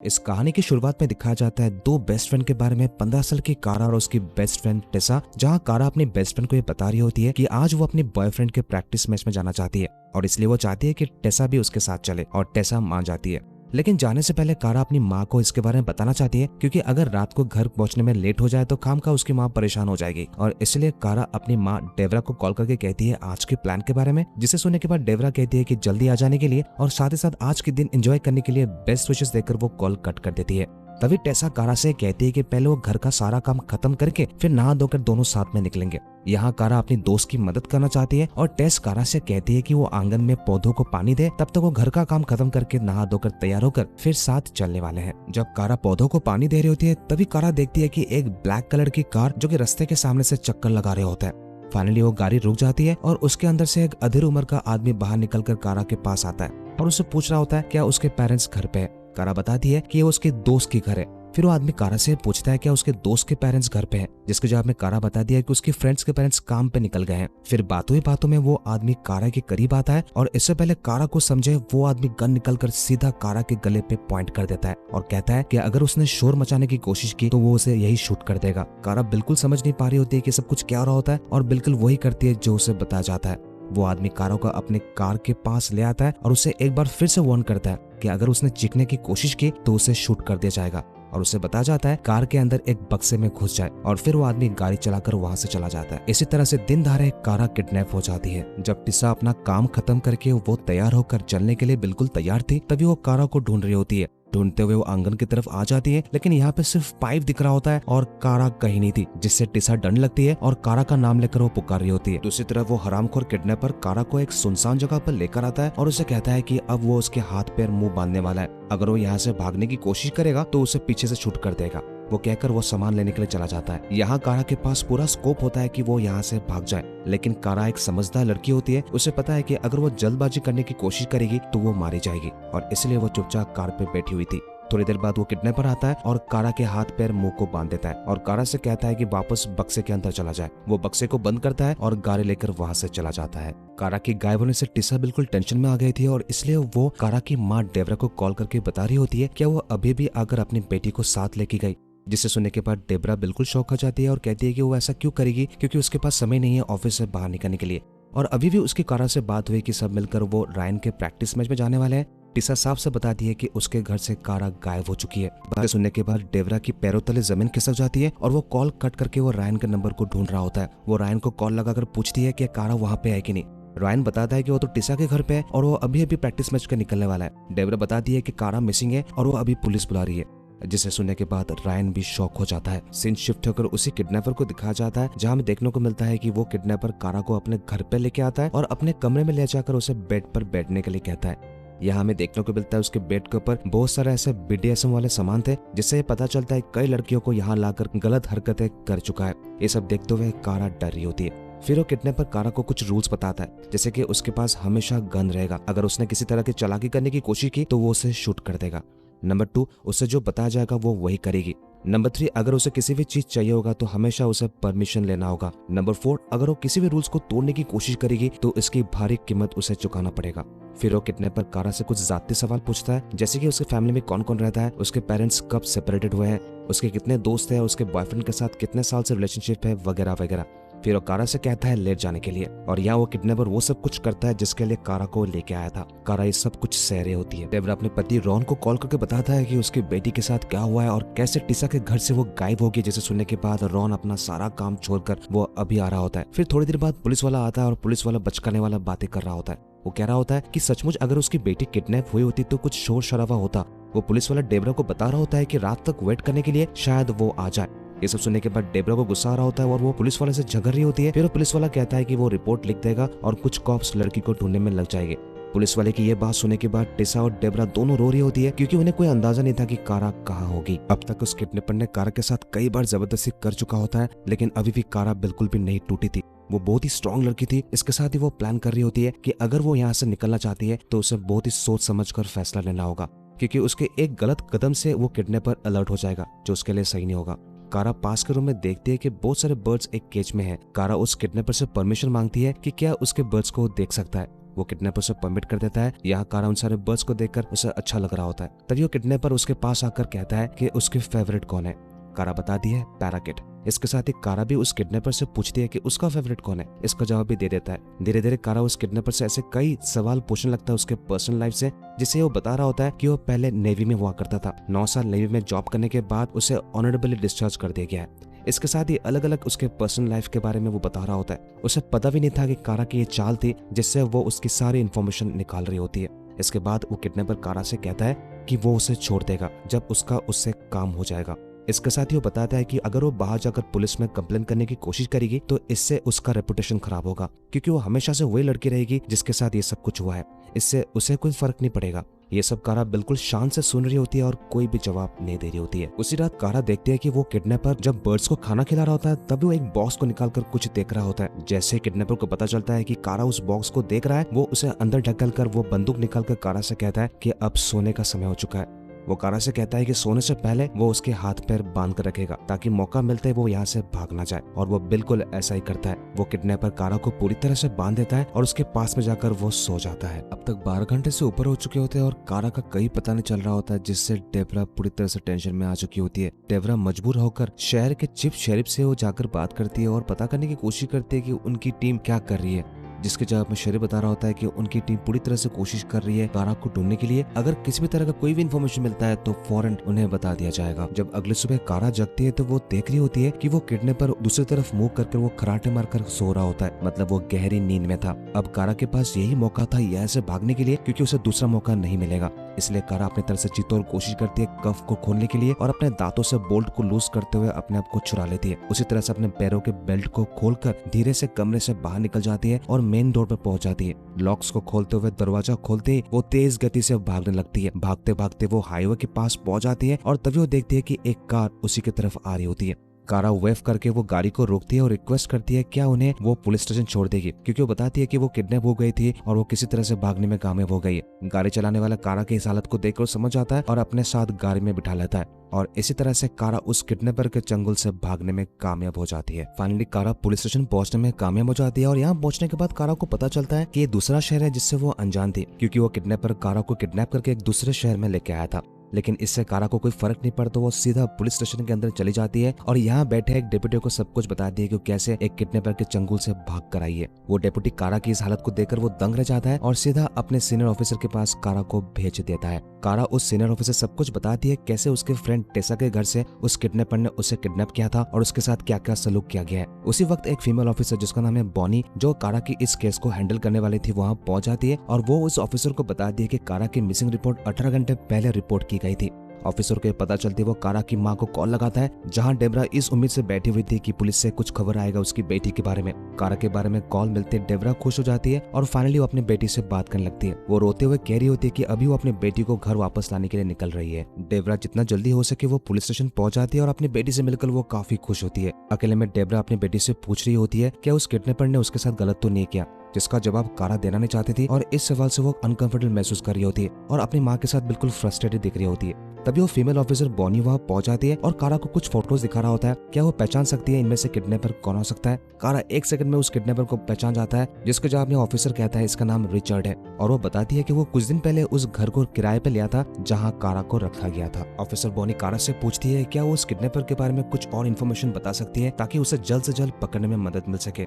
इस कहानी की शुरुआत में दिखाया जाता है दो बेस्ट फ्रेंड के बारे में, 15 साल की कारा और उसकी बेस्ट फ्रेंड टेसा। जहां कारा अपनी बेस्ट फ्रेंड को ये बता रही होती है कि आज वो अपनी बॉयफ्रेंड के प्रैक्टिस मैच में जाना चाहती है और इसलिए वो चाहती है कि टेसा भी उसके साथ चले, और टेसा मान जाती है। लेकिन जाने से पहले कारा अपनी माँ को इसके बारे में बताना चाहती है, क्योंकि अगर रात को घर पहुंचने में लेट हो जाए तो खामखा उसकी माँ परेशान हो जाएगी। और इसलिए कारा अपनी माँ डेवरा को कॉल करके कहती है आज के प्लान के बारे में, जिसे सुनने के बाद डेवरा कहती है कि जल्दी आ जाने के लिए और साथ ही साथ आज के दिन एंजॉय करने के लिए बेस्ट विशेस देकर वो कॉल कट कर देती है। तभी टेसा कारा से कहती है कि पहले वो घर का सारा काम खत्म करके फिर नहा धोकर दोनों साथ में निकलेंगे। यहाँ कारा अपनी दोस्त की मदद करना चाहती है और टेस कारा से कहती है कि वो आंगन में पौधों को पानी दे, तब तक वो घर का काम खत्म करके नहा धोकर तैयार होकर फिर साथ चलने वाले हैं। जब कारा पौधों को पानी दे रही होती है तभी कारा देखती है कि एक ब्लैक कलर की कार जो कि रास्ते के सामने से चक्कर लगा रहे होता है। फाइनली वो गाड़ी रुक जाती है और उसके अंदर से एक अधेड़ उम्र का आदमी बाहर निकलकर कारा के पास आता है और उससे पूछ रहा होता है क्या उसके पेरेंट्स घर पे है। कारा बताती है कि ये उसके दोस्त की घर है। फिर वो आदमी कारा से पूछता है क्या उसके दोस्त के पेरेंट्स घर पे हैं, जिसके जवाब में कारा बता दिया कि उसके फ्रेंड्स के पेरेंट्स काम पे निकल गए हैं। फिर बातों ही बातों में वो आदमी कारा के करीब आता है और इससे पहले कारा को समझे वो आदमी गन निकलकर सीधा कारा के गले पे पॉइंट कर देता है और कहता है कि अगर उसने शोर मचाने की कोशिश की तो वो उसे यही शूट कर देगा। कारा बिल्कुल समझ नहीं पा रही होती है कि सब कुछ क्या हो रहा होता है और बिल्कुल वही करती है जो उसे बताया जाता है। वो आदमी कारा को अपने कार के पास ले आता है और उसे एक बार फिर से वार्न करता है कि अगर उसने चीखने की कोशिश की तो उसे शूट कर दिया जाएगा, और उसे बताया जाता है कार के अंदर एक बक्से में घुस जाए। और फिर वो आदमी गाड़ी चलाकर वहां से चला जाता है। इसी तरह से दिन दहाड़े कारा किडनैप हो जाती है। जब टिसा अपना काम खत्म करके वो तैयार होकर चलने के लिए बिल्कुल तैयार थी, तभी वो कारा को ढूंढ रही होती है। ढूंढते हुए वो आंगन की तरफ आ जाती है, लेकिन यहाँ पे सिर्फ पाइप दिख रहा होता है और कारा कहीं नहीं थी, जिससे टिसा डरने लगती है और कारा का नाम लेकर वो पुकार रही होती है। दूसरी तरफ वो हरामखोर किडनैपर कारा को एक सुनसान जगह पर लेकर आता है और उसे कहता है कि अब वो उसके हाथ पैर मुंह बांधने वाला है। अगर वो यहाँ से भागने की कोशिश करेगा तो उसे पीछे से शूट कर देगा। वो कहकर वो सामान लेने के लिए चला जाता है। यहाँ कारा के पास पूरा स्कोप होता है कि वो यहाँ से भाग जाए, लेकिन कारा एक समझदार लड़की होती है। उसे पता है कि अगर वो जल्दबाजी करने की कोशिश करेगी तो वो मारी जाएगी, और इसलिए वो चुपचाप कार पे बैठी हुई थी। थोड़ी देर बाद वो किडनैपर आता है और कारा के हाथ पैर मुंह को बांध देता है और कारा से कहता है कि वापस बक्से के अंदर चला जाए। वो बक्से को बंद करता है और गाड़ी लेकर वहां से चला जाता है। कारा की गायब होने से टिसा बिल्कुल टेंशन में आ गई थी और इसलिए वो कारा की माँ डेवरा को कॉल करके बता रही होती है क्या वो अभी भी आकर अपनी बेटी को साथ लेके गई, जिसे सुनने के बाद डेबरा बिल्कुल शॉक हो जाती है और कहती है कि वो ऐसा क्यों करेगी, क्योंकि उसके पास समय नहीं है ऑफिस से बाहर निकलने के लिए। और अभी भी उसकी कारा से बात हुई कि सब मिलकर वो रायन के प्रैक्टिस मैच में जाने वाले हैं। टिसा साफ से बताती है कि उसके घर से कारा गायब हो चुकी है। बातें सुनने के बाद डेवरा की पैरों तले जमीन खिसक जाती है और वो कॉल कट करके वो रायन के नंबर को ढूंढ रहा होता है। वो रायन को कॉल लगाकर पूछती है कि कारा वहां पे है कि नहीं। रायन बताता है कि वो तो टिसा के घर पे है और वो अभी अभी प्रैक्टिस मैच के निकलने वाला है। डेवरा बताती है कि कारा मिसिंग है और वो अभी पुलिस बुला रही है, जिसे सुनने के बाद रायन भी शॉक हो जाता है। सीन शिफ्ट होकर उसी किडनैपर को दिखाया जाता है, जहां हमें देखने को मिलता है कि वो किडनैपर कारा को अपने घर पे लेके आता है और अपने कमरे में ले जाकर उसे बेड पर बैठने के लिए कहता है। यहाँ हमें देखने को मिलता है उसके बेड के ऊपर बहुत सारे ऐसे BDSM वाले सामान थे, जिससे पता चलता है कई लड़कियों को यहाँ लाकर गलत हरकतें कर चुका है। ये सब देखते हुए कारा डर रही होती है। फिर वो किडनैपर कारा को कुछ रूल्स बताता है, जैसे कि उसके पास हमेशा गन रहेगा। अगर उसने किसी तरह की चालाकी करने की कोशिश की तो वो उसे शूट कर देगा। नंबर 2, उसे जो बताया जाएगा वो वही करेगी। नंबर 3, अगर उसे किसी भी चीज चाहिए होगा तो हमेशा उसे परमिशन लेना होगा। नंबर 4, अगर वो किसी भी रूल्स को तोड़ने की कोशिश करेगी तो इसकी भारी कीमत उसे चुकाना पड़ेगा। फिर वो किडनैपर कारा से कुछ जाती सवाल पूछता है, जैसे कि उसके फैमिली में कौन कौन रहता है, उसके पेरेंट्स कब सेपरेटेड हुए हैं, उसके कितने दोस्त हैं, उसके बॉयफ्रेंड के साथ कितने साल से रिलेशनशिप है, वगैरह वगैरह। फिर वो कारा से कहता है लेट जाने के लिए, और यहाँ वो किडनैपर वो सब कुछ करता है जिसके लिए कारा को लेके आया था। कारा ये सब कुछ सह रही होती है। डेवरा अपने पति रॉन को कॉल करके बताता है कि उसकी बेटी के साथ क्या हुआ है और कैसे टिसा के घर से वो गायब हो गई, जिसे सुनने के बाद रॉन अपना सारा काम छोड़कर वो अभी आ रहा होता है। फिर थोड़ी देर बाद पुलिस वाला आता है और पुलिस वाला बचकाने वाला बातें कर रहा होता है। वो कह रहा होता है कि सचमुच अगर उसकी बेटी किडनैप हुई होती तो कुछ शोर शराबा होता। वो पुलिस वाला डेबरा को बता रहा होता है कि रात तक वेट करने के लिए शायद वो आ जाए। ये सब सुनने के बाद डेबरा को गुस्सा आ रहा होता है और वो पुलिस वाले से झगड़ रही होती है। फिर पुलिस वाला कहता है कि वो रिपोर्ट लिख देगा और कुछ कॉप्स लड़की को ढूंढने में लग जाएंगे। पुलिस वाले की ये बात सुनने के बाद टिसा और डेबरा दोनों रो रही होती है, क्योंकि उन्हें कोई अंदाजा नहीं था कि कारा कहाँ होगी। अब तक उस किडनैपर ने कारा के साथ कई बार जबरदस्ती कर चुका होता है, लेकिन अभी भी कारा बिल्कुल भी नहीं टूटी थी। वो बहुत ही स्ट्रॉन्ग लड़की थी। इसके साथ ही वो प्लान कर रही होती है कि अगर वो यहाँ से निकलना चाहती है तो उसे बहुत ही सोच समझ कर फैसला लेना होगा, क्योंकि उसके एक गलत कदम से वो किडनैपर अलर्ट हो जाएगा, जो उसके लिए सही नहीं होगा। कारा पास के रूम में देखती है कि बहुत सारे बर्ड्स एक केज में है। कारा उस किडनैपर से परमिशन मांगती है कि क्या उसके बर्ड्स को देख सकता है। वो किडनैपर उसे परमिट कर देता है। यहाँ कारा उन सारे बर्ड्स को देखकर उसे अच्छा लग रहा होता है। तभी वो किडनैपर उसके पास आकर कहता है कि उसके फेवरेट कौन है। कारा बताती है पैराकिट। इसके साथ ही कारा भी उस किडनैपर से पूछती है कि उसका फेवरेट कौन है। इसका जवाब भी दे देता है। धीरे धीरे कारा उस किडनैपर से ऐसे कई सवाल पूछने लगता है उसके पर्सनल लाइफ से, जिसे वो बता रहा होता है कि वो पहले नेवी में हुआ करता था। 9 साल नेवी में जॉब करने के बाद उसे ऑनरेबली डिस्चार्ज कर दिया गया है। इसके साथ ही अलग अलग उसके पर्सनल लाइफ के बारे में वो बता रहा होता है। उसे पता भी नहीं था कि कारा की ये चाल थी जिससे वो उसकी सारी इन्फॉर्मेशन निकाल रही होती है। इसके बाद वो किडनैपर कारा से कहता है कि वो उसे छोड़ देगा जब उसका उससे काम हो जाएगा। इसके साथ ही वो बताता है कि अगर वो बाहर जाकर पुलिस में कंप्लेन करने की कोशिश करेगी तो इससे उसका रेपुटेशन खराब होगा, क्योंकि वो हमेशा से वही लड़की रहेगी जिसके साथ ये सब कुछ हुआ है। इससे उसे कोई फर्क नहीं पड़ेगा। ये सब कारा बिल्कुल शांत से सुन रही होती है और कोई भी जवाब नहीं दे रही होती है। उसी रात कारा देखती है कि वो किडनैपर जब बर्ड्स को खाना खिला रहा होता है तभी वो एक बॉक्स को निकालकर कुछ देख रहा होता है। जैसे किडनैपर को पता चलता है कि कारा उस बॉक्स को देख रहा है, वो उसे अंदर ढकेल कर वो बंदूक निकालकर कारा से कहता है कि अब सोने का समय हो चुका है। वो कारा से कहता है कि सोने से पहले वो उसके हाथ पैर बांध कर रखेगा ताकि मौका मिलते वो यहाँ से भाग ना जाए, और वो बिल्कुल ऐसा ही करता है। वो किडनैपर कारा को पूरी तरह से बांध देता है और उसके पास में जाकर वो सो जाता है। अब तक 12 घंटे से ऊपर हो चुके होते हैं और कारा का कहीं पता नहीं चल रहा होता है, जिससे डेबरा पूरी तरह से टेंशन में आ चुकी होती है। डेबरा मजबूर होकर शहर के चीफ शेरिफ से वो जाकर बात करती है और पता करने की कोशिश करती है कि उनकी टीम क्या कर रही है, जिसके जवाब में शेरिफ बता रहा होता है कि उनकी टीम पूरी तरह से कोशिश कर रही है कारा को ढूंढने के लिए। अगर किसी भी तरह का कोई भी इन्फॉर्मेशन मिलता है तो फौरन उन्हें बता दिया जाएगा। जब अगले सुबह कारा जगती है तो वो देख रही होती है कि वो किडनैपर दूसरी तरफ मुंह करके वो खराटे मारकर सो रहा होता है, मतलब वो गहरी नींद में था। अब कारा के पास यही मौका था यहाँ से भागने के लिए, क्योंकि उसे दूसरा मौका नहीं मिलेगा। इसलिए कारा अपनी तरफ से जीतोड़ कोशिश करती है कफ को खोलने के लिए और अपने दांतों से बोल्ट को लूज करते हुए अपने आप को छुड़ा लेती है। उसी तरह से अपने पैरों के बेल्ट को खोलकर धीरे से कमरे से बाहर निकल जाती है और मेन डोर पर पहुंच जाती है। लॉक्स को खोलते हुए दरवाजा खोलते ही वो तेज गति से भागने लगती है। भागते भागते वो हाईवे के पास पहुंच जाती है और तभी वो देखती है कि एक कार उसी की तरफ आ रही होती है। कारा वेव करके वो गाड़ी को रोकती है और रिक्वेस्ट करती है क्या उन्हें वो पुलिस स्टेशन छोड़ देगी, क्योंकि वो बताती है कि वो किडनैप हो गई थी और वो किसी तरह से भागने में कामयाब हो गई है। गाड़ी चलाने वाला कारा की इस हालत को देखकर समझ जाता है और अपने साथ गाड़ी में बिठा लेता है, और इसी तरह से कारा उस किडनैपर के चंगुल से भागने में कामयाब हो जाती है। फाइनली कारा पुलिस स्टेशन पहुंचने में कामयाब हो जाती है और यहाँ पहुंचने के बाद कारा को पता चलता है कि ये दूसरा शहर है जिससे वो अनजान थी, क्योंकि वो किडनैपर कारा को किडनैप करके एक दूसरे शहर में लेके आया था। लेकिन इससे कारा को कोई फर्क नहीं पड़ता। वो सीधा पुलिस स्टेशन के अंदर चली जाती है और यहाँ बैठे एक डेप्यूटी को सब कुछ बता दिया कि कैसे एक किडनैपर के चंगुल से भाग कर आई है। वो डेप्यूटी कारा की इस हालत को देखकर वो दंग रह जाता है और सीधा अपने सीनियर ऑफिसर के पास कारा को भेज देता है। कारा उस सीनियर ऑफिसर सब कुछ बताती है कैसे उसके फ्रेंड टेसा के घर से उस किडनैपर ने उसे किडनैप किया था और उसके साथ क्या क्या सलूक किया गया है। उसी वक्त एक फीमेल ऑफिसर जिसका नाम है बॉनी, जो कारा की इस केस को हैंडल करने वाली थी, वहाँ पहुंच जाती है और वो उस ऑफिसर को बता दी कि कारा की मिसिंग रिपोर्ट 18 घंटे पहले रिपोर्ट की गई थी। ऑफिसर को पता चलती वो कारा की मां को कॉल लगाता है, जहां डेबरा इस उम्मीद से बैठी हुई थी कि पुलिस से कुछ खबर आएगा उसकी बेटी के बारे में। कारा के बारे में कॉल मिलते डेबरा खुश हो जाती है और फाइनली वो अपनी बेटी से बात करने लगती है। वो रोते हुए कह रही होती है कि अभी वो अपनी बेटी को घर वापस लाने के लिए निकल रही है। डेबरा जितना जल्दी हो सके वो पुलिस स्टेशन पहुंच जाती है और अपनी बेटी से मिलकर वो काफी खुश होती है। अकेले में डेबरा अपनी बेटी से पूछ रही होती है क्या उस किडनैपर ने उसके साथ गलत तो नहीं किया, जिसका जवाब कारा देना नहीं चाहती थी, और इस सवाल से वो अनकंफर्टेबल महसूस कर रही होती है और अपनी माँ के साथ बिल्कुल फ्रस्ट्रेटेड दिख रही होती है। तभी वो फीमेल ऑफिसर बॉनी वहाँ पहुंच जाती है और कारा को कुछ फोटोज दिखा रहा होता है। क्या वो पहचान सकती है इनमें से किडनैपर कौन हो सकता है? कारा 1 सेकंड में उस किडनैपर को पहचान जाता है, जिसके जवाब में ऑफिसर कहता है इसका नाम रिचर्ड है, और वो बताती है कि वो कुछ दिन पहले उस घर को किराए पे लिया था जहाँ कारा को रखा गया था। ऑफिसर बॉनी कारा से पूछती है क्या वो उस किडनैपर के बारे में कुछ और इन्फॉर्मेशन बता सकती है ताकि उसे जल्द से जल्द पकड़ने में मदद मिल सके।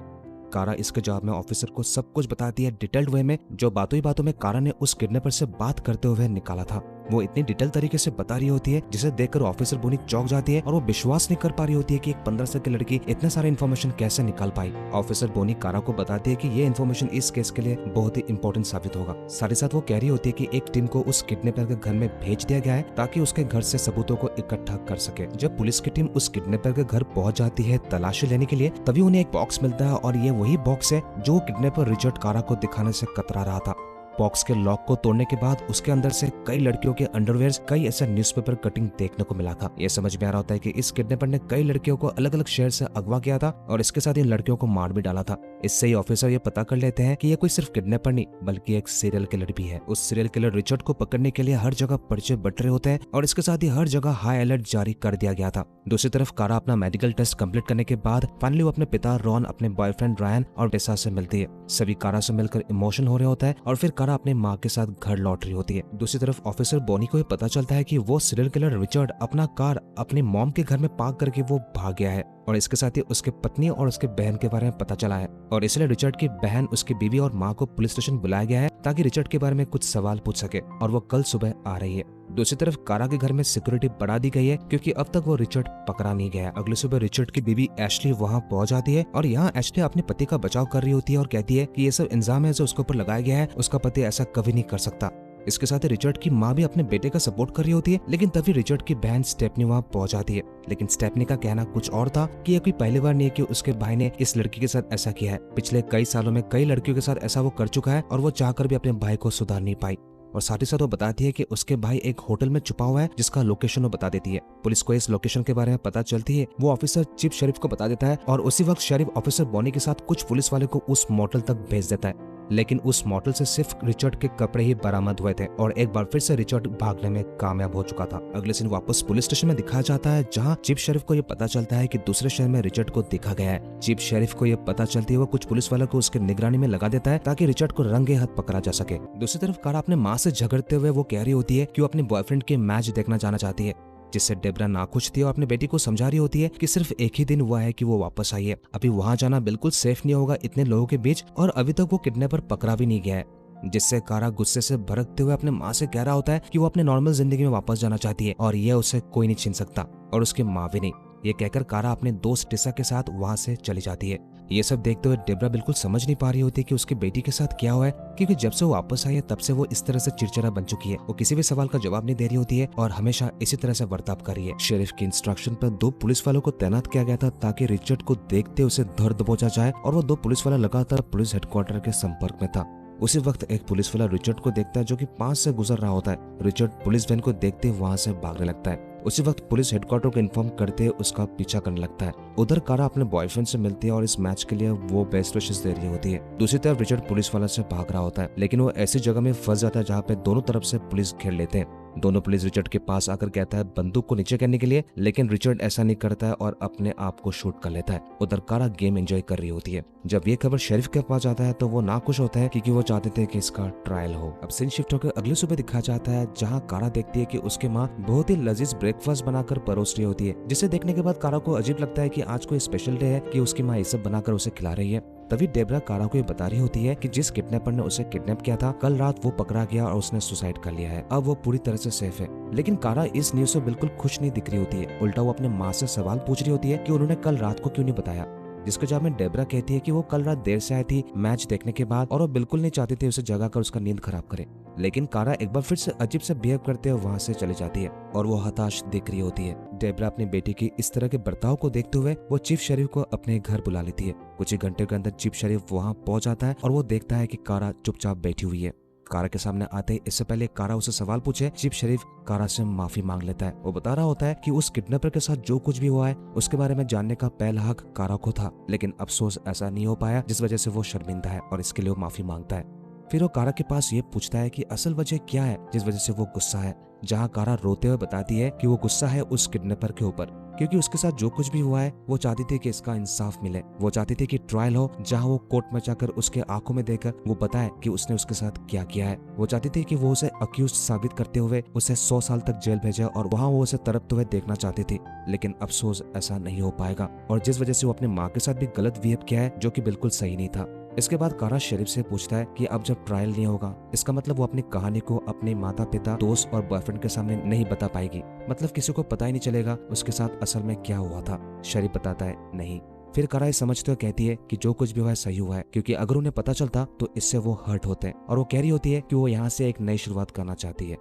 कारा इसके जवाब में ऑफिसर को सब कुछ बताती है डिटेल्ड वे में, जो बातों ही बातों में कारा ने उस किडनैपर से बात करते हुए निकाला था। वो इतनी डिटेल तरीके से बता रही होती है जिसे देखकर ऑफिसर बोनी चौंक जाती है और वो विश्वास नहीं कर पा रही होती है कि एक 15 साल की लड़की इतने सारे इन्फॉर्मेशन कैसे निकाल पाई। ऑफिसर बोनी कारा को बताती है कि ये इन्फॉर्मेशन इस केस के लिए बहुत ही इंपॉर्टेंट साबित होगा। साथ ही साथ वो कह रही होती है कि एक टीम को उस किडनैपर के घर में भेज दिया गया है ताकि उसके घर से सबूतों को इकट्ठा कर सके। जब पुलिस की टीम उस किडनैपर के घर पहुंच जाती है तलाशी लेने के लिए, तभी उन्हें एक बॉक्स मिलता है और ये वही बॉक्स है जो किडनैपर रिचर्ड कारा को दिखाने से कतरा रहा था। बॉक्स के लॉक को तोड़ने के बाद उसके अंदर से कई लड़कियों के अंडरवेयर, कई ऐसा न्यूज़पेपर कटिंग देखने को मिला था। ये समझ में आ रहा होता है कि इस किडनैपर ने कई लड़कियों को अलग अलग शहर से अगवा किया था और इसके साथ इन लड़कियों को मार भी डाला था। इससे ही ऑफिसर ये पता कर लेते हैं कि ये कोई सिर्फ किडनैपर नहीं बल्कि एक सीरियल किलर भी है। उस सीरियल किलर रिचर्ड को पकड़ने के लिए हर जगह पर्चे बट रहे होते हैं और इसके साथ ही हर जगह हाई अलर्ट जारी कर दिया गया था। दूसरी तरफ कारा अपना मेडिकल टेस्ट कंप्लीट करने के बाद फाइनली वो अपने पिता रॉन, अपने बॉयफ्रेंड रायन और टेसा से मिलती है। सभी कारा से मिलकर इमोशनल हो रहे होता है और फिर कारा अपने माँ के साथ घर लौट रही होती है। दूसरी तरफ ऑफिसर बॉनी को ये पता चलता है कि वो सीरियल किलर रिचर्ड अपना कार अपनी मॉम के घर में पार्क करके वो भाग गया है और इसके साथ ही उसके पत्नी और उसके बहन के बारे में पता चला है और इसलिए रिचर्ड की बहन, उसकी बीवी और माँ को पुलिस स्टेशन बुलाया गया है ताकि रिचर्ड के बारे में कुछ सवाल पूछ सके और वो कल सुबह आ रही है। दूसरी तरफ कारा के घर में सिक्योरिटी बढ़ा दी गई है क्योंकि अब तक वो रिचर्ड पकड़ा नहीं गया। अगली सुबह रिचर्ड की बीवी एशली वहां पहुंच जाती है और यहाँ एशली अपने पति का बचाव कर रही होती है और कहती है कि ये सब इंजाम है जो उसके ऊपर लगाया गया है, उसका पति ऐसा कभी नहीं कर सकता। इसके साथ ही रिचर्ड की माँ भी अपने बेटे का सपोर्ट कर रही होती है, लेकिन तभी रिचर्ड की बहन स्टेफनी वहां पहुंच जाती है। लेकिन स्टेफनी का कहना कुछ और था कि यह कोई पहली बार नहीं है कि उसके भाई ने इस लड़की के साथ ऐसा किया है। पिछले कई सालों में कई लड़कियों के साथ ऐसा वो कर चुका है और वो चाहकर भी अपने भाई को सुधार नहीं पाई। और साथ ही साथ वो बताती है कि उसके भाई एक होटल में छुपा हुआ है जिसका लोकेशन वो बता देती है। पुलिस को इस लोकेशन के बारे में पता चलती है। वो ऑफिसर चीफ शेरिफ को बता देता है और उसी वक्त शेरिफ ऑफिसर बॉनी के साथ कुछ पुलिस वाले को उस मोटल तक भेज देता है। लेकिन उस मोटल से सिर्फ रिचर्ड के कपड़े ही बरामद हुए थे और एक बार फिर से रिचर्ड भागने में कामयाब हो चुका था। अगले दिन वापस पुलिस स्टेशन में दिखाया जाता है जहां चीफ शेरिफ को यह पता चलता है कि दूसरे शहर में रिचर्ड को देखा गया है। चीफ शेरिफ को यह पता चलती है वो कुछ पुलिस वालों को उसके निगरानी में लगा देता है ताकि रिचर्ड को रंगे हाथ पकड़ा जा सके। दूसरी तरफ कारा अपने माँ से झगड़ते हुए वो कह रही होती है कि वो अपने बॉयफ्रेंड के मैच देखना जाना चाहती है, जिससे डेब्रा नाखुश थी और अपने बेटी को समझा रही होती है कि सिर्फ एक ही दिन हुआ है कि वो वापस आई है, अभी वहां जाना बिल्कुल सेफ नहीं होगा इतने लोगों के बीच और अभी तक वो किडनैपर पकड़ा भी नहीं गया है। जिससे कारा गुस्से से भड़कते हुए अपने माँ से कह रहा होता है कि वो अपने नॉर्मल जिंदगी में वापस जाना चाहती है और ये उसे कोई नहीं छीन सकता और उसकी माँ भी नहीं। ये कहकर कारा अपने दोस्त टेसा के साथ वहां से चली जाती है। ये सब देखते हुए डेब्रा बिल्कुल समझ नहीं पा रही होती कि उसकी बेटी के साथ क्या हुआ है, क्योंकि जब से वो वापस आई है तब से वो इस तरह से चिड़चिड़ा बन चुकी है। वो किसी भी सवाल का जवाब नहीं दे रही होती है और हमेशा इसी तरह से बर्ताव कर रही है। शेरिफ की इंस्ट्रक्शन पर 2 पुलिस वालों को तैनात किया गया था ताकि रिचर्ड को देखते उसे धर दबोचा जाए और वो 2 पुलिस वाला लगातार पुलिस हेडक्वार्टर के संपर्क में था। उसी वक्त एक पुलिस वाला रिचर्ड को देखता है जो कि पास से गुजर रहा होता है। रिचर्ड पुलिस वैन को देखते वहां से भागने लगता है। उसी वक्त पुलिस हेडक्वार्टर को इन्फॉर्म करते उसका पीछा करने लगता है। उधर कारा अपने बॉयफ्रेंड से मिलती है और इस मैच के लिए वो बेस्ट विशेस दे रही होती है। दूसरी तरफ रिचर्ड पुलिस वाला से भाग रहा होता है, लेकिन वो ऐसी जगह में फंस जाता है जहाँ पे दोनों तरफ से पुलिस घेर लेते हैं। दोनों पुलिस रिचर्ड के पास आकर कहता है बंदूक को नीचे करने के लिए, लेकिन रिचर्ड ऐसा नहीं करता है और अपने आप को शूट कर लेता है। उधर कारा गेम एंजॉय कर रही होती है। जब ये खबर शेरिफ के पास जाता है तो वो नाखुश होता है क्योंकि वो चाहते थे कि इसका ट्रायल हो। अब सीन शिफ्ट होकर अगली सुबह दिखाया जाता है जहाँ कारा देखती है कि उसकी माँ बहुत ही लजीज ब्रेकफास्ट बनाकर परोस रही होती है, जिसे देखने के बाद कारा को अजीब लगता है कि आज कोई स्पेशल डे है कि उसकी माँ ये सब बनाकर उसे खिला रही है। तभी डेब्रा कारा को ये बता रही होती है कि जिस किडनैपर ने उसे किडनैप किया था कल रात वो पकड़ा गया और उसने सुसाइड कर लिया है, अब वो पूरी तरह से सेफ है। लेकिन कारा इस न्यूज से बिल्कुल खुश नहीं दिख रही होती है। उल्टा वो अपने माँ से सवाल पूछ रही होती है कि उन्होंने कल रात को क्यों नहीं बताया, जिसके जवाब में डेब्रा कहती है कि वो कल रात देर से आई थी मैच देखने के बाद और वो बिल्कुल नहीं चाहती थी उसे जगा कर उसका नींद खराब करे। लेकिन कारा एक बार फिर से अजीब से बिहेव करते हुए वहां से चली जाती है और वो हताश दिख रही होती है। डेब्रा अपनी बेटी की इस तरह के बर्ताव को देखते हुए वो चीफ शेरिफ को अपने घर बुला लेती है। कुछ ही घंटे के अंदर चीफ शेरिफ वहां पहुंच जाता है और वो देखता है कि कारा चुपचाप बैठी हुई है। कारा के सामने आते ही इससे पहले कारा उसे सवाल पूछे, चीफ शेरिफ कारा से माफी मांग लेता है। वो बता रहा होता है कि उस किडनैपर के साथ जो कुछ भी हुआ है उसके बारे में जानने का पहला हक कारा को था, लेकिन अफसोस ऐसा नहीं हो पाया, जिस वजह से वो शर्मिंदा है और इसके लिए वो माफी मांगता है। फिर वो कारा के पास ये पूछता है कि असल वजह क्या है जिस वजह से वो गुस्सा है, जहाँ कारा रोते हुए बताती है कि वो गुस्सा है उस किडनैपर के ऊपर, क्योंकि उसके साथ जो कुछ भी हुआ है वो चाहती थी कि इसका इंसाफ मिले। वो चाहती थी कि ट्रायल हो जहां वो कोर्ट में जाकर उसके आंखों में देखकर वो बताए कि उसने उसके साथ क्या किया है। वो चाहती थी कि वो उसे अक्यूज साबित करते हुए उसे 100 साल तक जेल भेजे और वहां वो उसे तड़पते हुए देखना चाहती थी, लेकिन अफसोस ऐसा नहीं हो पाएगा और जिस वजह से वो अपने माँ के साथ भी गलत बिहेव किया है जो कि बिल्कुल सही नहीं था। इसके बाद कारा शेरिफ से पूछता है कि अब जब ट्रायल नहीं होगा इसका मतलब वो अपनी कहानी को अपने माता पिता, दोस्त और बॉयफ्रेंड के सामने नहीं बता पाएगी, मतलब किसी को पता ही नहीं चलेगा उसके साथ असल में क्या हुआ था। शेरिफ बताता है नहीं। फिर कारा ये समझते हुए कहती है कि जो कुछ भी हुआ है सही हुआ है, क्योंकि अगर उन्हें पता चलता तो इससे वो हर्ट होते हैं और वो कह रही होती है कि वो यहाँ से एक नई शुरुआत करना चाहती है।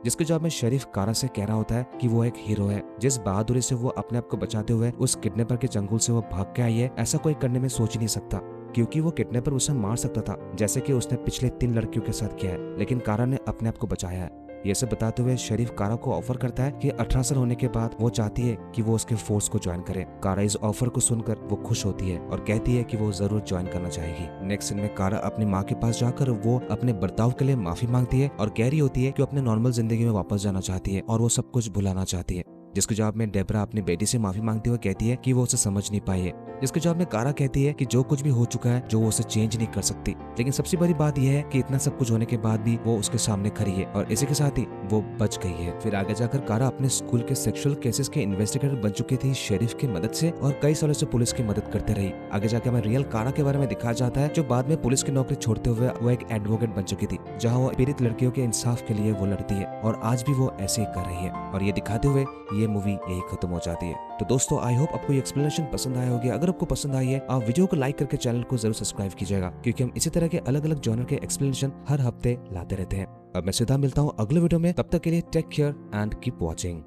जिसके जवाब में शेरिफ कारा से कह रहा होता है कि वो एक हीरो है, जिस बहादुरी से वो अपने आप को बचाते हुए उस किडनैपर के चंगुल से वो भाग के आई है, ऐसा कोई करने में सोच ही नहीं सकता, क्योंकि वो किडनैपर उसे मार सकता था, जैसे कि उसने पिछले 3 लड़कियों के साथ किया है, लेकिन कारा ने अपने आप को बचाया है। ये सब बताते हुए शेरिफ कारा को ऑफर करता है कि 18 साल होने के बाद वो चाहती है कि वो उसके फोर्स को ज्वाइन करे। कारा इस ऑफर को सुनकर वो खुश होती है और कहती है कि वो जरूर ज्वाइन करना चाहेगी। नेक्स्ट सीन में कारा अपनी माँ के पास जाकर वो अपने बर्ताव के लिए माफी मांगती है और कह रही होती है कि वो अपने नॉर्मल जिंदगी में वापस जाना चाहती है और वो सब कुछ भुलाना चाहती है। जिसके जवाब में डेबरा अपनी बेटी से माफी मांगते हुए कहती है कि वो उसे समझ नहीं पाई है। जिसके जवाब में कारा कहती है कि जो कुछ भी हो चुका है, जो वो उसे चेंज नहीं कर सकती। लेकिन सबसे बड़ी बात यह है कि इतना सब कुछ होने के बाद भी वो उसके सामने खड़ी है और इसी के साथ ही वो बच गई है। फिर आगे जाकर कारा अपने स्कूल के सेक्सुअल केसेस के इन्वेस्टिगेटर बन चुकी थी शेरिफ की मदद से और कई सालों से पुलिस की मदद करते रही। आगे जाकर हमें रियल कारा के बारे में दिखाया जाता है, जो बाद में पुलिस की नौकरी छोड़ते हुए वो एक एडवोकेट बन चुकी थी, जहाँ वो पीड़ित लड़कियों के इंसाफ के लिए वो लड़ती है और आज भी वो ऐसे ही कर रही है। और ये दिखाते हुए ये मूवी यही खत्म हो जाती है। तो दोस्तों, आई होप आपको ये एक्सप्लेनेशन पसंद आया होगा। अगर आपको पसंद आई है, आप वीडियो को लाइक करके चैनल को जरूर सब्सक्राइब कीजिएगा, क्योंकि हम इसी तरह के अलग अलग जॉनर के एक्सप्लेनेशन हर हफ्ते लाते रहते हैं। अब मैं सीधा मिलता हूँ अगले वीडियो में, तब तक के लिए take care and keep watching.